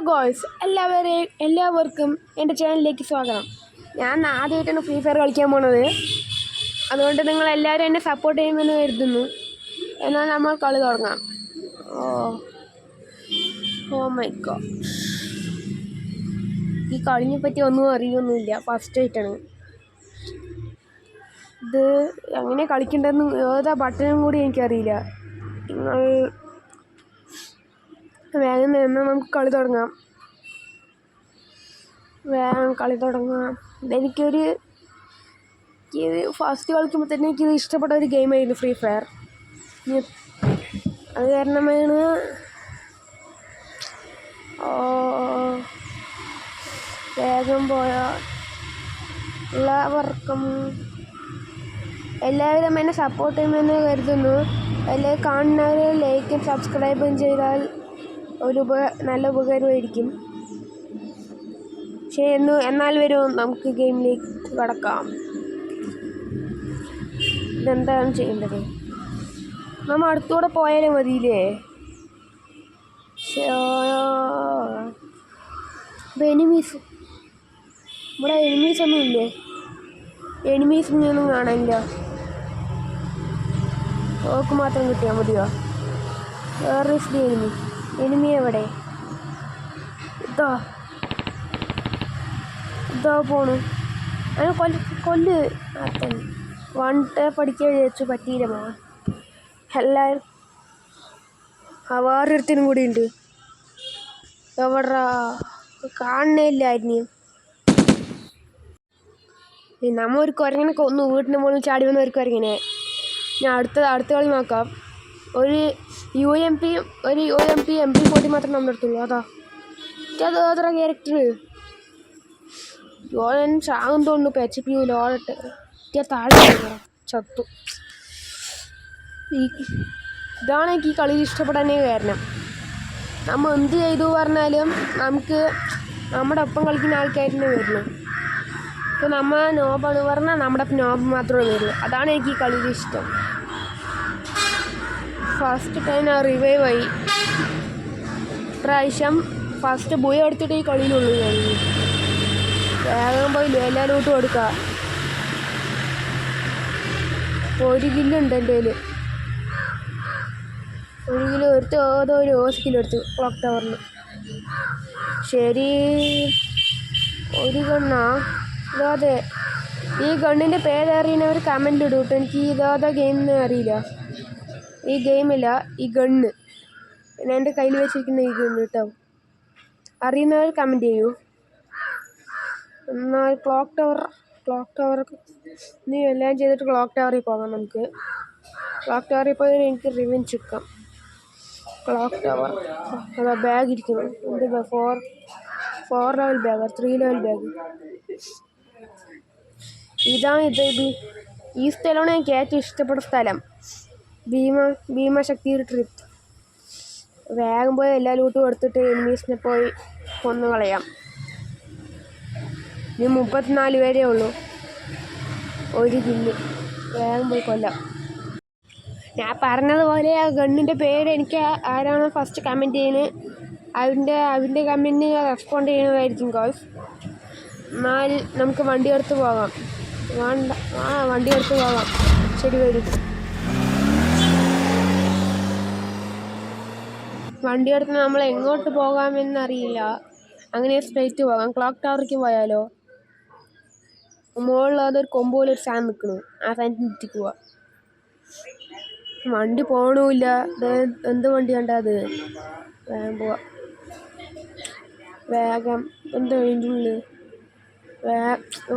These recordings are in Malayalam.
ഗോയ്സ് എല്ലാവർക്കും എൻ്റെ ചാനലിലേക്ക് സ്വാഗതം. ഞാൻ ആദ്യമായിട്ടാണ് ഫ്രീ ഫയർ കളിക്കാൻ പോണത്. അതുകൊണ്ട് നിങ്ങളെല്ലാവരും എന്നെ സപ്പോർട്ട് ചെയ്യുമെന്ന് കരുതുന്നു. എന്നാൽ നമ്മൾ കളി തുടങ്ങാം. ഓ മൈ ഗോഡ്, ഈ കളിനെ പറ്റി ഒന്നും അറിയൊന്നുമില്ല. ഫസ്റ്റ് ആയിട്ടാണ് ഇത്. എങ്ങനെ കളിക്കേണ്ടതെന്ന് ഏതാ ബട്ടണും കൂടി എനിക്കറിയില്ല. നിങ്ങൾ വേഗം നിന്ന് നമുക്ക് കളി തുടങ്ങാം. എനിക്കൊരു ഫസ്റ്റ് കളിക്കുമ്പോൾ തന്നെ എനിക്കിത് ഇഷ്ടപ്പെട്ട ഒരു ഗെയിമായിരുന്നു ഫ്രീ ഫയർ. അത് കാരണമാണ് വേഗം എല്ലാവരും എന്നെ സപ്പോർട്ട് ചെയ്യുമെന്ന് കരുതുന്നു. എല്ലാവരും കാണുന്നവർ ലൈക്കും സബ്സ്ക്രൈബും ചെയ്താൽ നല്ല ഉപകാരമായിരിക്കും. പക്ഷേ എന്നാൽ വരും നമുക്ക് ഗെയിമിലേക്ക് കടക്കാം. ഇതെന്താണ് ചെയ്യേണ്ടത്? നമ്മൾ അടുത്തൂടെ പോയാലും മതിയില്ലേ? എനിമീസ് ഇവിടെ എനിമീസ് ഒന്നും ഇല്ലേ? എനിമീസിനൊന്നും കാണാനില്ല. ഓക്ക് മാത്രം കിട്ടിയാൽ മതിയോ? വേറെ എനിമി എവിടെ? ഇതാ പോണു. അതിനെ കൊല്ല്. അത്തൻ പഠിക്കാൻ വിചാരിച്ചു, പറ്റിയില്ല. എല്ലാവരും വേറൊരുത്തിനും കൂടി ഉണ്ട്. എവിടാ? കാണുന്നില്ലായിരുന്നു. നമ്മ ഒരു കുരങ്ങനെ കൊന്നു. വീട്ടിൻ്റെ മുകളിൽ ചാടി വന്ന ഒരു കുരങ്ങനെ. ഞാൻ അടുത്ത കളി നോക്കാം. ഒരു UMP MP40 മാത്രം നമ്മൾ എടുത്തുള്ളൂ. അതേത്ര ക്യാരക്ടർ ലോൻ ചാകും തോന്നുന്നു. HP ലോണിട്ട് താഴെ ചത്തു. ഇതാണ് എനിക്ക് ഈ കളിയിൽ ഇഷ്ടപ്പെടാനേ കാരണം. നമ്മൾ എന്ത് ചെയ്തു പറഞ്ഞാലും നമുക്ക് നമ്മുടെ ഒപ്പം കളിക്കുന്ന ആൾക്കാരിനെ വരുള്ളൂ. ഇപ്പോൾ നമ്മൾ നോബാണ് പറഞ്ഞാൽ നമ്മുടെ നോബ് മാത്രമേ വരുള്ളൂ. അതാണ് എനിക്ക് ഈ കളിയിൽ ഇഷ്ടം. ഫസ്റ്റ് ടൈം ഞാൻ റിവൈവ് ആയി. പ്രാവശ്യം ഫസ്റ്റ് ബോയ് എടുത്തിട്ട് ഈ കളിയിലുള്ളൂ. ഞാൻ വേഗം പോയി എല്ലാ ലൂട്ടും എടുക്കുക. 1 കില്ലുണ്ട് എൻ്റെ കയ്യിൽ. 1 കിലോ എടുത്ത് ഒരു കിലോ എടുത്തു ക്ലോക്ക് ടവറിന്. ശരി, ഒരു ഗണ്ണാ ഇതാതെ. ഈ ഗണ്ണിൻ്റെ പേരറിയുന്നവർ കമൻ്റ് ഇടും കേട്ടോ. എനിക്ക് ഇതാതെ ഗെയിമെന്ന് അറിയില്ല. ഈ ഗെയിമില്ല, ഈ ഗണ്ണ് ഞാൻ എൻ്റെ കയ്യിൽ വെച്ചിരിക്കുന്ന ഈ ഗണ്ണ് കേട്ടോ. അറിയുന്നവർ കമൻറ്റ് ചെയ്യൂ. എന്നാൽ ക്ലോക്ക് ടവർ നീ എല്ലാം ചെയ്തിട്ട് ക്ലോക്ക് ടവറിൽ പോകാം. നമുക്ക് ക്ലോക്ക് ടവറിൽ പോയി എനിക്ക് റിവെഞ്ച് എടുക്കാം. ക്ലോക്ക് ടവർ അതാ ബാഗ് ഇരിക്കുന്നു. എന്ത് 4 ലെവൽ ബാഗ്, 3 ലെവൽ ബാഗ്. ഈ സ്ഥലമാണ് എനിക്ക് ഏറ്റവും ഇഷ്ടപ്പെട്ട സ്ഥലം. ഭീമശക്തി ട്രിപ്പ്. വേഗം പോയി എല്ലാ ലൂട്ടും എടുത്തിട്ട് എനിമീസിനെ പോയി കൊന്നു കളയാം. ഇനി 34 പേരേ ഉള്ളൂ. 1 കില്ല്. വേഗം പോയി കൊല്ലാം. ഞാൻ പറഞ്ഞതുപോലെ ആ ഗണ്ണിൻ്റെ പേര് എനിക്ക് ആരാണോ ഫസ്റ്റ് കമൻറ്റ് ചെയ്യുന്നത് അതിൻ്റെ കമൻറ്റിന് റെസ്പോണ്ട് ചെയ്യുന്നതായിരിക്കും ഗോയ്സ്. എന്നാൽ നമുക്ക് വണ്ടി എടുത്ത് പോകാം. വണ്ടി എടുത്ത് പോകാം. ശരി, വരും. വണ്ടി എടുത്ത് നമ്മൾ എങ്ങോട്ട് പോകാമെന്നറിയില്ല. അങ്ങനെ സ്ട്രൈറ്റ് പോകാം. ക്ലോക്ക് ടവറിലേക്ക് പോയാലോ? മുകളിൽ അതൊരു കൊമ്പ് പോലെ ഒരു സാധനം നിൽക്കണു. ആ സാധനത്തിന് ചുറ്റിക്ക് പോവാം. വണ്ടി പോകണമില്ല. എന്ത് വണ്ടി കണ്ടാ അത്? വേഗം പോവാം. വേഗം എന്താ വേണ്ടിയുള്ളു?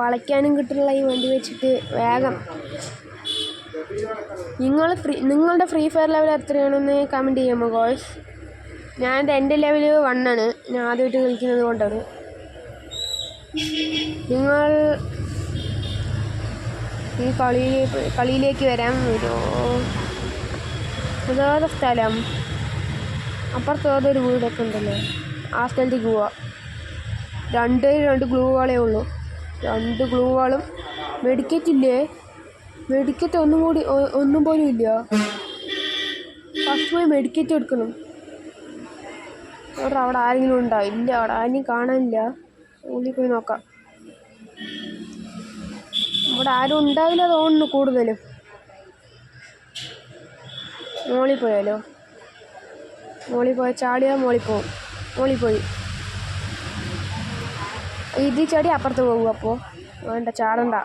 വളയ്ക്കാനും കിട്ടുള്ള ഈ വണ്ടി വെച്ചിട്ട് വേഗം. നിങ്ങളുടെ ഫ്രീ ഫയർ ലെവൽ എത്രയാണെന്ന് കമൻറ്റ് ചെയ്യാമോ ഗോയ്സ്? എൻ്റെ ലെവൽ 1 ആണ്. ഞാൻ ആദ്യമായിട്ട് കളിക്കുന്നത് കൊണ്ടാണ്. നിങ്ങൾ ഈ കളിയിലേക്ക് വരാൻ വരുമോ? അതായത് സ്ഥലം അപ്പുറത്ത് ഏതൊരു വീടൊക്കെ ഉണ്ടല്ലോ. ആ സ്ഥലത്തേക്ക് പോവാം. 2 ഗ്ലൂ വാളേ ഉള്ളൂ. 2 ഗ്ലൂ വാളും മെഡിക്കറ്റ് ഇല്ലേ? മെഡിക്കറ്റ് ഒന്നും പോലും ഇല്ല. ഫസ്റ്റ് പോയി മെഡിക്കറ്റ് എടുക്കണം. അവിടെ ആരെങ്കിലും ഉണ്ടോ? ഇല്ല, അവിടെ ആരെയും കാണാനില്ല. ഉള്ളിൽ പോയി നോക്കാം. ഇവിടെ ആരും ഉണ്ടാവില്ല തോന്നുന്നു കൂടുതലും. മോളിൽ പോയാലോ? മോളിൽ പോയാൽ ചാടിയാൽ മോളിൽ പോവും. മോളിൽ പോയി ഇത് ചാടി അപ്പുറത്ത് പോകും. അപ്പോൾ വേണ്ട, ചാടണ്ട.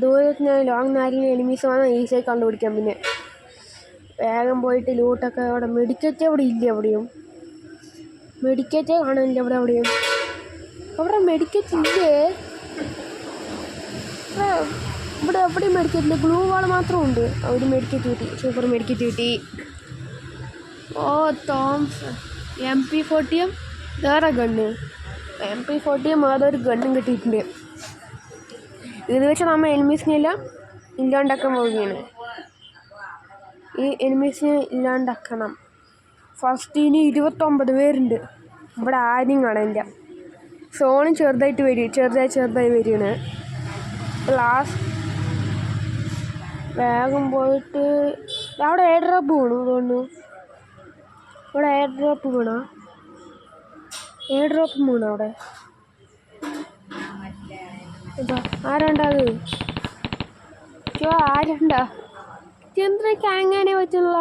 ദൂരത്തിന് ലോങ് ആരെങ്കിലും എനിമീസ് വന്നാൽ ഈസിയായി കണ്ടുപിടിക്കാം. പിന്നെ വേഗം പോയിട്ട് ലൂട്ടൊക്കെ. അവിടെ മെഡിക്കറ്റ് അവിടെ ഇല്ല. എവിടെയും മെഡിക്കറ്റേ കാണാനില്ല. എവിടെയും അവിടെ മെഡിക്കറ്റ് ഇല്ലേ? ഇവിടെ എവിടെയും മെഡിക്കറ്റില്ല. ഗ്ലൂ വാൾ മാത്രമുണ്ട്. ഒരു മെഡിക്കറ്റ് കിട്ടി. സൂപ്പർ മെഡിക്കറ്റ് കിട്ടി. ഓ, തോംസൺ MP40 വേറെ ഗണ്ണ്. MP40 അതൊരു ഗണ്ണും കിട്ടിയിട്ടുണ്ട്. ഇത് വെച്ച് നമ്മൾ എനിമീസിനെല്ലാം ഇല്ലാണ്ടാക്കാൻ പോവുകയാണ്. ഈ എനിമീസിനെ ഇല്ലാണ്ടാക്കണം. ഫസ്റ്റ് ഇനി 29 പേരുണ്ട്. ഇവിടെ ആരും കാണാനില്ല. സോണും ചെറുതായി വരികയാണ്. ലാസ്റ്റ് വേഗം പോയിട്ട് അവിടെ എയർ ഡ്രോപ്പ് വീണു തോന്നുന്നു. ഇവിടെ എയർ ഡ്രോപ്പ് വീണോ? അവിടെ ഇതാ ആരണ്ടത്? ആരണ്ടാ? ചന്ദ്രയ്ക്ക് അനങ്ങാനേ പറ്റില്ല.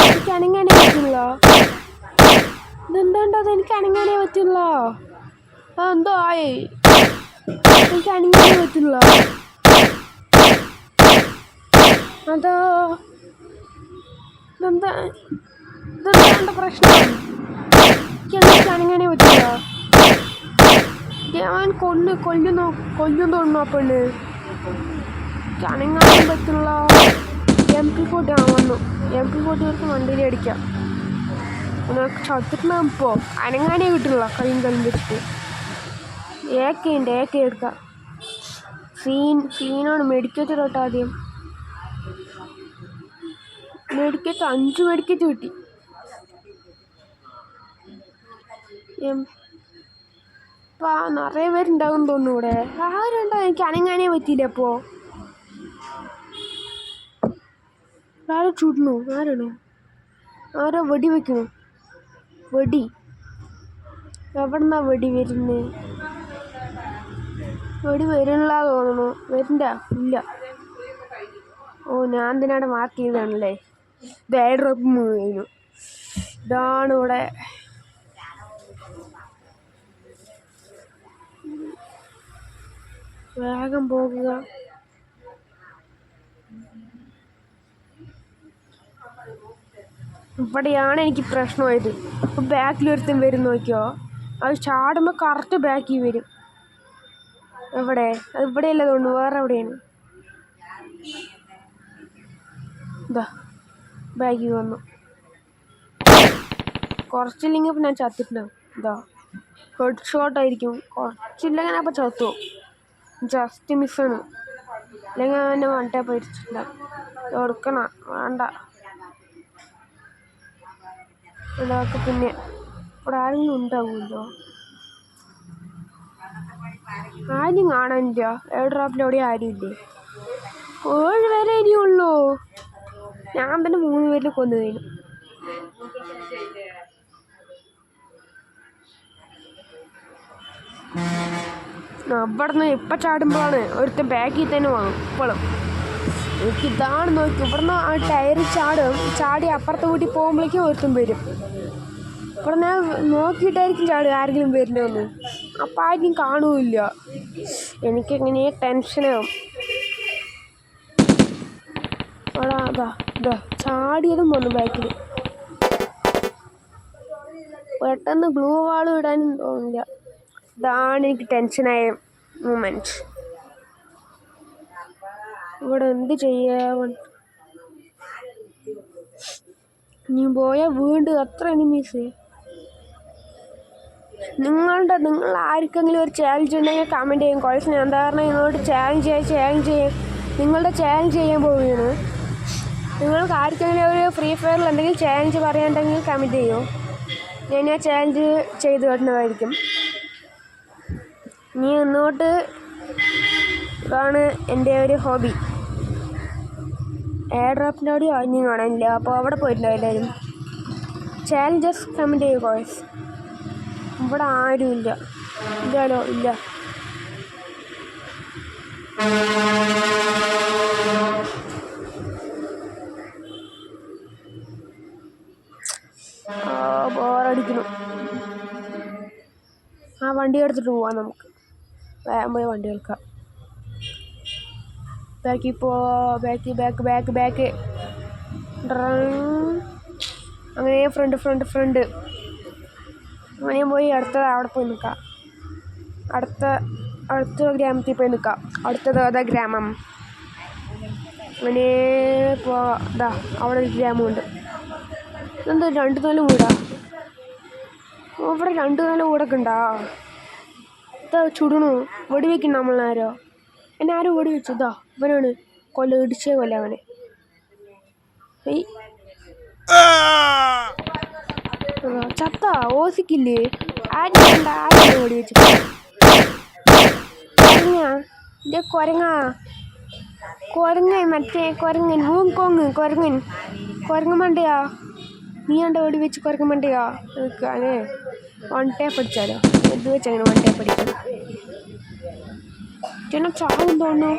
എനിക്ക് അനങ്ങാനേ പറ്റില്ല. ഇതെന്താണ്ടത്? എനിക്ക് അനങ്ങാനേ പറ്റില്ല. എന്തോ ആയി. എനിക്ക് അനങ്ങാനേ പറ്റില്ല. അതോ ഇതെന്താ പ്രശ്നം? എനിക്ക് അനങ്ങാനേ പറ്റില്ല. ഞാൻ കൊല്ലും തോന്നുന്നു. അപ്പണ്ട് അനങ്ങാനും പറ്റില്ല. MP40 വന്നു. MP40 അവർക്ക് വണ്ടിയിൽ അടിക്കാം. ചത്തിട്ട് ഇപ്പോൾ അനങ്ങാനേ കിട്ടില്ല. കൈയും വെച്ചിട്ട് AK എടുക്കാം. സീനാണ്. മെഡിക്കറ്റ് തൊട്ട് ആദ്യം മെഡിക്കറ്റ് 5 മെഡിക്കറ്റ് കിട്ടി. നിറയെ പേരുണ്ടാകും തോന്നുന്നു. ഇവിടെ ആരുണ്ടോ? എനിക്ക് അനങ്ങാനേ പറ്റിയില്ല. അപ്പോൾ ആരോ ചുടണു. ആരോ വെടി വെക്കണു. എവിടുന്നാ വെടി വരുന്നേ? വെടി വരില്ല തോന്നുന്നു. വരണ്ട. ഇല്ല. ഓ, ഞാൻ എന്തിനാണ് മാർക്ക് ചെയ്തതാണല്ലേ. ഇത് എയർ ഡ്രോപ്പ് കഴിഞ്ഞു. ഇതാണ് ഇവിടെ. വേഗം പോകുക. ഇവിടെയാണ് എനിക്ക് പ്രശ്നമായത്. അപ്പോൾ ബാക്കിലൊരുത്തും വരും. നോക്കിയോ, അത് ചാടുമ്പോൾ കറക്റ്റ് ബാക്കിൽ വരും. എവിടെ? അത് ഇവിടെയല്ല തോന്നുന്നു. വേറെ എവിടെയാണ്. ഇതാ ബാക്കിൽ വന്നു. കുറച്ചില്ലെങ്കിൽ ഇപ്പം ഞാൻ ചത്തിട്ടുണ്ടാവും. ഇതാ ഹെഡ് ഷോട്ടായിരിക്കും. കുറച്ചില്ലെങ്കിൽ അപ്പം ചത്തു. ജസ്റ്റ് മിസ്സാണ്. അല്ലെങ്കിൽ എന്നെ വണ്ടേ പരിച്ചിട്ടുണ്ടാവും. എടുക്കണം. വേണ്ട. ഇതൊക്കെ പിന്നെ ഇവിടെ ആരെങ്കിലും ഉണ്ടാവുമല്ലോ. ആരും കാണാനില്ല. എയർ ഡ്രോപ്പിൽ എവിടെ ആരുമില്ലേ. 7 പേരെ ഇനിയുള്ളൂ. ഞാൻ തന്നെ 3 പേരിൽ കൊന്നു കഴിഞ്ഞു. അവിടെ നിന്ന് ഇപ്പം ചാടുമ്പോഴാണ് ഒരുത്തൻ ബാക്കിൽ തന്നെ വാങ്ങും. ഇപ്പോഴും എനിക്കിതാണ് നോക്കി. ഇവിടുന്ന് ആ ടയർ ചാടി അപ്പുറത്തെ വീട്ടിൽ പോകുമ്പോഴേക്കും ഒരുത്തൻ വരും. ഇവിടെ ഞാൻ നോക്കിയിട്ടായിരിക്കും ചാടുക ആരെങ്കിലും വരുന്നതെന്ന്. അപ്പം ആരും കാണുമില്ല. എനിക്കെങ്ങനെ ടെൻഷനാവും. അവിടെ ഇതാ ചാടിയതും വന്നു ബാക്കിൽ. പെട്ടെന്ന് ഗ്ലൂ വാൾ ഇടാനും തോന്നില്ല. ഇതാണ് എനിക്ക് ടെൻഷനായ മൊമെൻറ്റ്. ഇവിടെ എന്ത് ചെയ്യാൻ? നീ പോയാൽ വീണ്ടും അത്ര എനിമീസ്. നിങ്ങൾ ആർക്കെങ്കിലും ഒരു ചാലഞ്ച് ഉണ്ടെങ്കിൽ കമൻറ്റ് ചെയ്യും. കോഴ്സിന് എന്താ പറഞ്ഞാൽ നിങ്ങളോട് ചാലഞ്ച് ചെയ്യാൻ നിങ്ങളുടെ ചാലഞ്ച് ചെയ്യാൻ പോവുകയാണ്. നിങ്ങൾക്ക് ആർക്കെങ്കിലും ഒരു ഫ്രീ ഫയറിൽ എന്തെങ്കിലും ചാലഞ്ച് പറയാനുണ്ടെങ്കിൽ കമൻറ്റ് ചെയ്യൂ. ഞാൻ ആ ചാലഞ്ച് ചെയ്ത് വരുന്നതായിരിക്കും. നീ മുന്നോട്ട് ഇതാണ് എൻ്റെ ഒരു ഹോബി. എയർ ഡ്രോപ്പിൻ്റെ അവിടെ ആരും കാണാനില്ല. അപ്പോൾ അവിടെ പോയിട്ടുണ്ടോ എല്ലാവരും? ചാലഞ്ചസ് കമൻറ്റ് ചെയ്യുക ഗോയ്സ്. ഇവിടെ ആരുമില്ല. ഇല്ലല്ലോ, ഇല്ല. ബോറടിക്കണം. ആ വണ്ടി എടുത്തിട്ട് പോവാം നമുക്ക്. വേഗം പോയി വണ്ടി എടുക്കാം. ബാക്ക് അങ്ങനെ ഫ്രണ്ട് അങ്ങനെ പോയി അവിടെ പോയി നിൽക്കാം. അടുത്ത ഗ്രാമത്തിൽ പോയി നിൽക്കാം. അടുത്തത് ഏതാ ഗ്രാമം? അങ്ങനെ ഇതാ അവിടെ ഒരു ഗ്രാമമുണ്ട്. ഇതെന്താ 2-4 വീടാ? അവിടെ 2-4 വീടൊക്കെ ഉണ്ടാ? ഇതാ ചുടണു വെടിവെക്കണം നമ്മളാരോ. എന്നെ ആരും വെടിവെച്ചു. ഇതാ ഇവനാണ് ഇടിച്ചേ കൊല്ല അവനെ. ചത്ത ഓസിക്കില്ലേ? ആരും വെടിവെച്ചു. കുരങ്ങൻ മറ്റേ കുരങ്ങൻ കുരങ്ങൻ മണ്ടയാ. നീ കണ്ട വെടി വെച്ച് കുരങ്ങൻ മണ്ടയാ. അതെ 1 ടേപ്പ് അടിച്ചാലോ? ഇത് വെച്ചങ്ങനെ 1 ടേപ്പ് അടിക്കണം. ചേട്ടാ ചാവും തോന്നുന്നു.